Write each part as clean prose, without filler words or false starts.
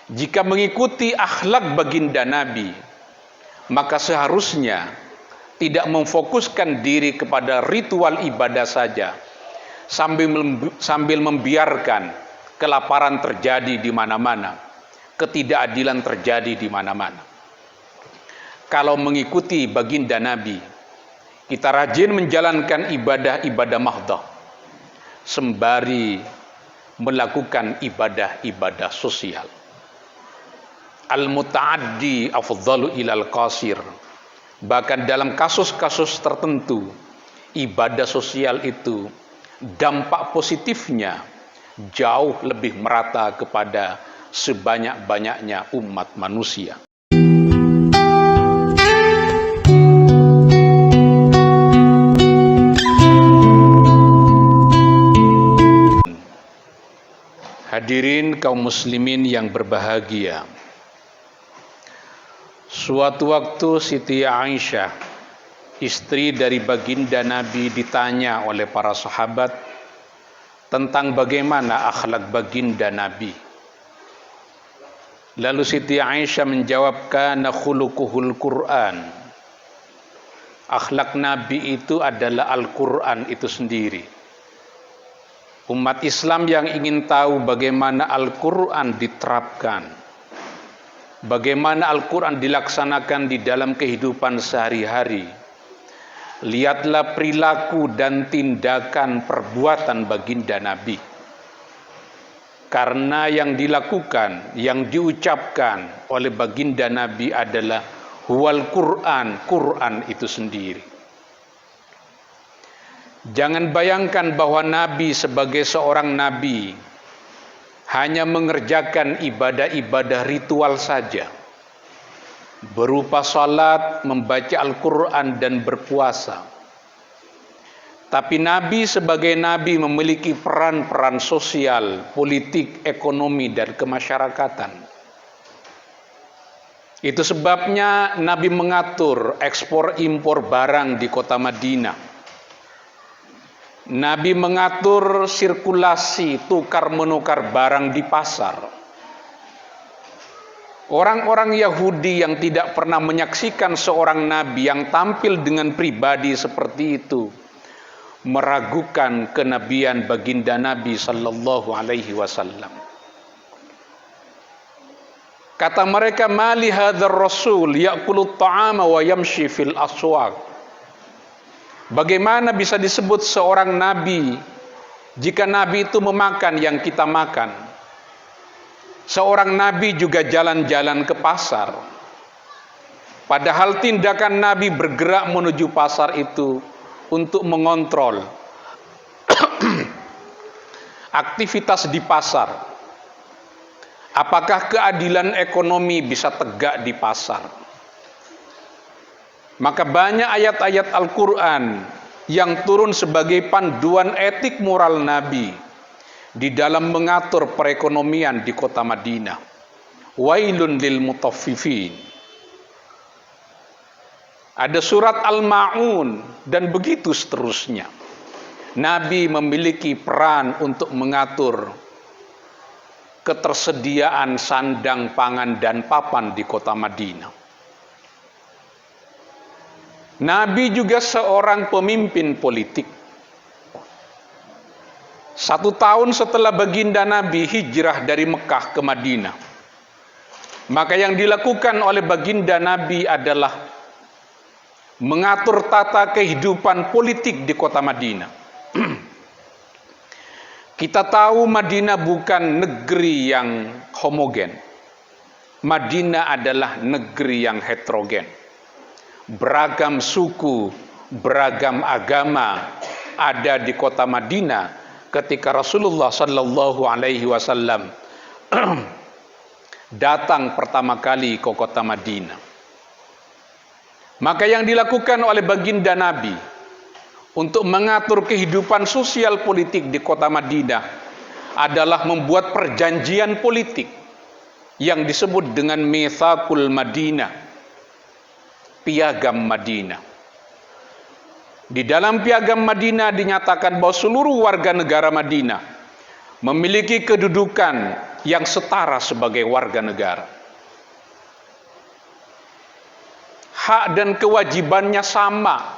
Jika mengikuti akhlak baginda Nabi, maka seharusnya tidak memfokuskan diri kepada ritual ibadah saja, sambil membiarkan kelaparan terjadi di mana-mana, ketidakadilan terjadi di mana-mana. Kalau mengikuti baginda Nabi, kita rajin menjalankan ibadah-ibadah mahdah, sembari melakukan ibadah-ibadah sosial. Al-muta'addi afdhalu ilal qasir. Bahkan dalam kasus-kasus tertentu, ibadah sosial itu dampak positifnya jauh lebih merata kepada sebanyak-banyaknya umat manusia. Hadirin kaum muslimin yang berbahagia, suatu waktu Siti Aisyah, istri dari baginda Nabi, ditanya oleh para sahabat tentang bagaimana akhlak baginda Nabi. Lalu Siti Aisyah menjawab, kana khuluquhul Qur'an. Akhlak Nabi itu adalah Al-Quran itu sendiri. Umat Islam yang ingin tahu bagaimana Al-Quran diterapkan, bagaimana Al-Quran dilaksanakan di dalam kehidupan sehari-hari, lihatlah perilaku dan tindakan perbuatan baginda Nabi. Karena yang dilakukan, yang diucapkan oleh baginda Nabi adalah huwal Quran, Quran itu sendiri. Jangan bayangkan bahwa Nabi sebagai seorang Nabi hanya mengerjakan ibadah-ibadah ritual saja, berupa salat, membaca Al-Quran dan berpuasa. Tapi Nabi sebagai Nabi memiliki peran-peran sosial, politik, ekonomi, dan kemasyarakatan. Itu sebabnya Nabi mengatur ekspor impor barang di kota Madinah. Nabi mengatur sirkulasi tukar menukar barang di pasar. Orang-orang Yahudi yang tidak pernah menyaksikan seorang Nabi yang tampil dengan pribadi seperti itu, meragukan kenabian baginda Nabi sallallahu alaihi wasallam. Kata mereka, mali hadzal rasul ya'kulu ta'ama wa yamshi fil aswaq. Bagaimana bisa disebut seorang nabi jika nabi itu memakan yang kita makan? Seorang nabi juga jalan-jalan ke pasar. Padahal tindakan nabi bergerak menuju pasar itu untuk mengontrol aktivitas di pasar. Apakah keadilan ekonomi bisa tegak di pasar? Maka banyak ayat-ayat Al-Quran yang turun sebagai panduan etik moral Nabi di dalam mengatur perekonomian di kota Madinah. Wailun lil mutaffifin. Ada surat Al-Ma'un dan begitu seterusnya. Nabi memiliki peran untuk mengatur ketersediaan sandang, pangan, dan papan di kota Madinah. Nabi juga seorang pemimpin politik. 1 tahun setelah baginda Nabi hijrah dari Mekah ke Madinah, maka yang dilakukan oleh baginda Nabi adalah mengatur tata kehidupan politik di kota Madinah. Kita tahu Madinah bukan negeri yang homogen. Madinah adalah negeri yang heterogen. Beragam suku, beragam agama ada di kota Madinah ketika Rasulullah sallallahu alaihi wasallam datang pertama kali ke kota Madinah. Maka yang dilakukan oleh baginda Nabi untuk mengatur kehidupan sosial politik di kota Madinah adalah membuat perjanjian politik yang disebut dengan Mitsaqul Madinah, Piagam Madinah. Di dalam Piagam Madinah dinyatakan bahwa seluruh warga negara Madinah memiliki kedudukan yang setara sebagai warga negara. Hak dan kewajibannya sama.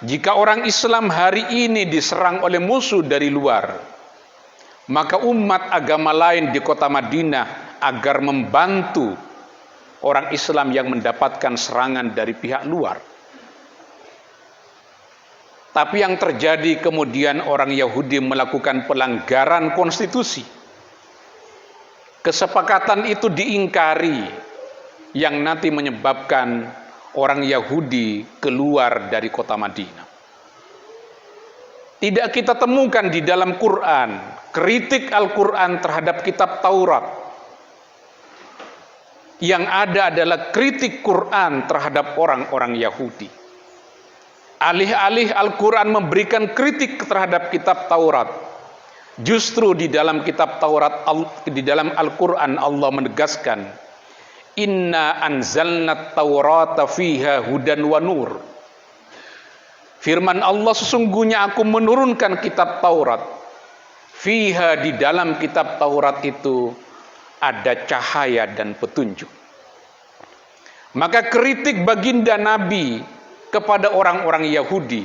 Jika orang Islam hari ini diserang oleh musuh dari luar, maka umat agama lain di kota Madinah agar membantu orang Islam yang mendapatkan serangan dari pihak luar. Tapi yang terjadi kemudian orang Yahudi melakukan pelanggaran konstitusi. Kesepakatan itu diingkari, yang nanti menyebabkan orang Yahudi keluar dari kota Madinah. Tidak kita temukan di dalam Quran kritik Al-Quran terhadap kitab Taurat. Yang ada adalah kritik Quran terhadap orang-orang Yahudi. Alih-alih Al-Quran memberikan kritik terhadap kitab Taurat, justru di dalam kitab Taurat, di dalam Al-Quran Allah menegaskan, Inna anzalna Taurata fiha hudan wa nur. Firman Allah, sesungguhnya aku menurunkan kitab Taurat. Fiha, di dalam kitab Taurat itu ada cahaya dan petunjuk. Maka kritik baginda Nabi kepada orang-orang Yahudi,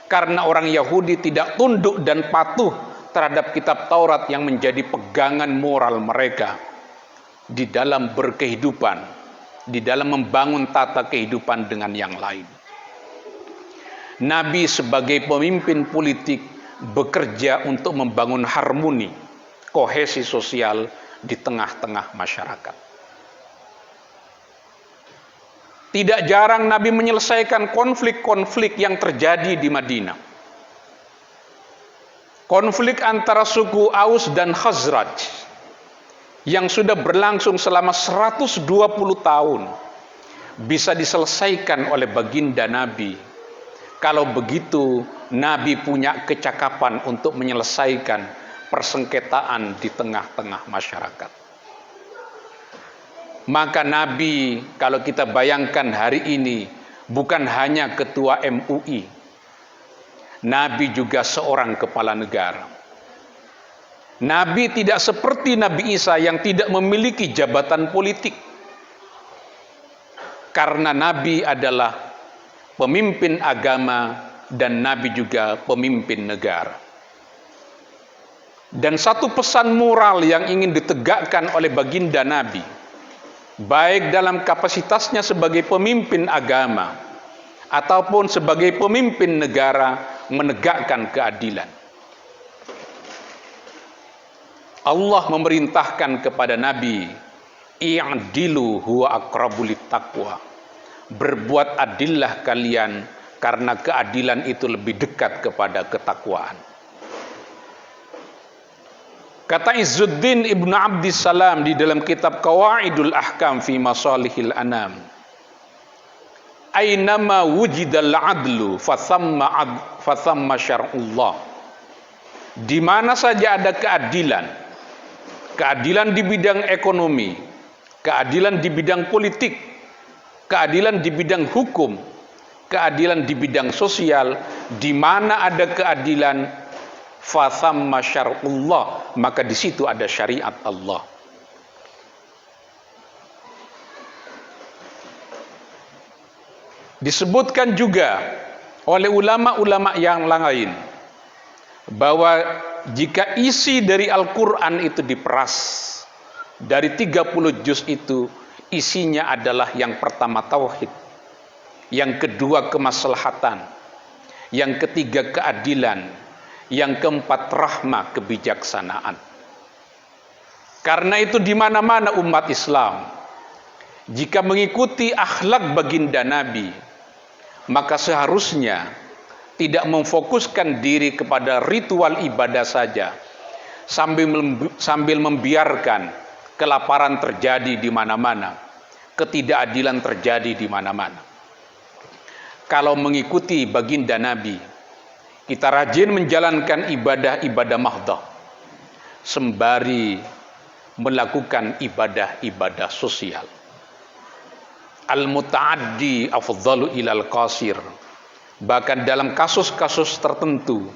karena orang Yahudi tidak tunduk dan patuh terhadap kitab Taurat yang menjadi pegangan moral mereka di dalam berkehidupan, di dalam membangun tata kehidupan dengan yang lain. Nabi sebagai pemimpin politik bekerja untuk membangun harmoni, kohesi sosial di tengah-tengah masyarakat. Tidak jarang Nabi menyelesaikan konflik-konflik yang terjadi di Madinah. Konflik antara suku Aus dan Khazraj yang sudah berlangsung selama 120 tahun bisa diselesaikan oleh baginda Nabi. Kalau begitu, Nabi punya kecakapan untuk menyelesaikan persengketaan di tengah-tengah masyarakat. Maka Nabi, kalau kita bayangkan hari ini, bukan hanya ketua MUI, Nabi juga seorang kepala negara. Nabi tidak seperti Nabi Isa yang tidak memiliki jabatan politik. Karena Nabi adalah pemimpin agama dan Nabi juga pemimpin negara. Dan satu pesan moral yang ingin ditegakkan oleh baginda Nabi, baik dalam kapasitasnya sebagai pemimpin agama ataupun sebagai pemimpin negara, menegakkan keadilan. Allah memerintahkan kepada Nabi, i'dilu huwa aqrabu littaqwa. Berbuat adillah kalian, karena keadilan itu lebih dekat kepada ketakwaan. Kata Izzuddin Ibnu Abdissalam di dalam kitab Qawaidul Ahkam fi Masalihil Anam, Ainama wujidal adlu fathamma syar'ullah. Di mana saja ada keadilan, keadilan di bidang ekonomi, keadilan di bidang politik, keadilan di bidang hukum, keadilan di bidang sosial, di mana ada keadilan, fathamma syar'ullah, maka di situ ada syariat Allah. Disebutkan juga oleh ulama-ulama yang lain bahwa jika isi dari Al-Quran itu diperas, dari 30 juz itu isinya adalah yang pertama tauhid, yang kedua kemaslahatan, yang ketiga keadilan, yang keempat rahmah, kebijaksanaan. Karena itu di mana-mana umat Islam, jika mengikuti akhlak baginda Nabi, maka seharusnya tidak memfokuskan diri kepada ritual ibadah saja, sambil membiarkan kelaparan terjadi di mana-mana, ketidakadilan terjadi di mana-mana. Kalau mengikuti baginda Nabi, kita rajin menjalankan ibadah-ibadah mahdah, sembari melakukan ibadah-ibadah sosial. Al-muta'addi afdhalu ilal qasir. Bahkan dalam kasus-kasus tertentu,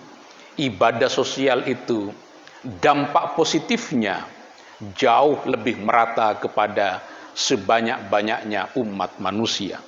ibadah sosial itu dampak positifnya jauh lebih merata kepada sebanyak-banyaknya umat manusia.